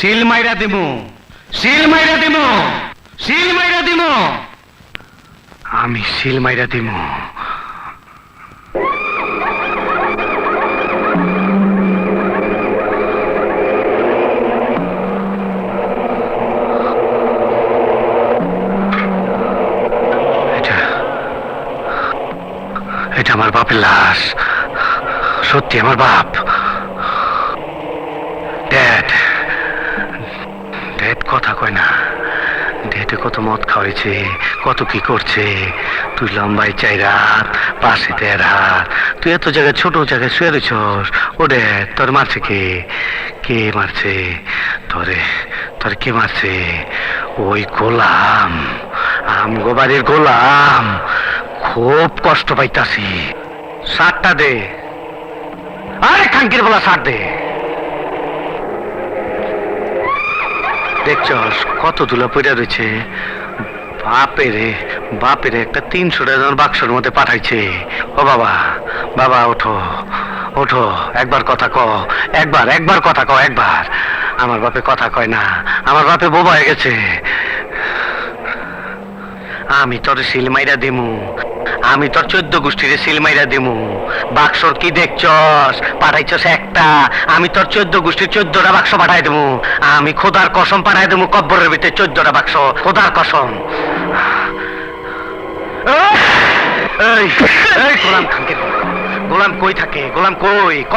Seal মাইরা দিমু, seal মাইরা দিমু, সিল মাইরা দিমু, আমি সিল মাইরা দিমু। এটা আমার বাপের লাশ, সত্যি আমার বাপ। ড্যাড, ড্যাড কথা কয় না। ড্যাডে কত মদ খাওয়াইছে, কত কি করছে। তুই লম্বাই 4 হাত, পাশে 1.5 হাত, তুই এত জায়গায় ছোট জায়গায় শুয়ে রয়েছস। ও ড্যাড, তোর মারছে কে? কে মারছে তোরে? তোর কে মারছে? ওই গোলাম, আমগো বাড়ির গোলাম। খুব কষ্ট পাইতাছি। সারটা দে, আরে খাঙ্কির বলা সার দে। দেখছস কত ধুলা পড়ে রয়েছে। বাপেরে বাপেরে একটা 300 টাকার বাক্সের মধ্যে পাঠাইছে। ও বাবা, বাবা ওঠো ওঠো, একবার কথা ক, একবার কথা ক, একবার। আমার বাপে কথা কয় না, আমার বাপে বোবা হয়ে গেছে। আমি তোর সিল মাইরা দিমু, আমি তোর 14 গোষ্ঠীর সিল মাইরা দিমু। বাক্সর কি দেখছস? পাঠাইছস একটা, আমি তোর 14 গোষ্ঠীর 14টা বাক্স পাঠাই দেবো। আমি খোদার কসম পাঠাই দেবো, কব্বরের ভিতরে 14টা বাক্স, খোদার কসম। এই এই গোলাম খানকে, গোলাম কই থাকে? গোলাম কই? ক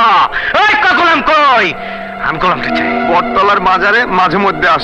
গোলাম কই? আমি গোলামটা চাই। বটতলার বাজারে মাঝে মধ্যে আসে।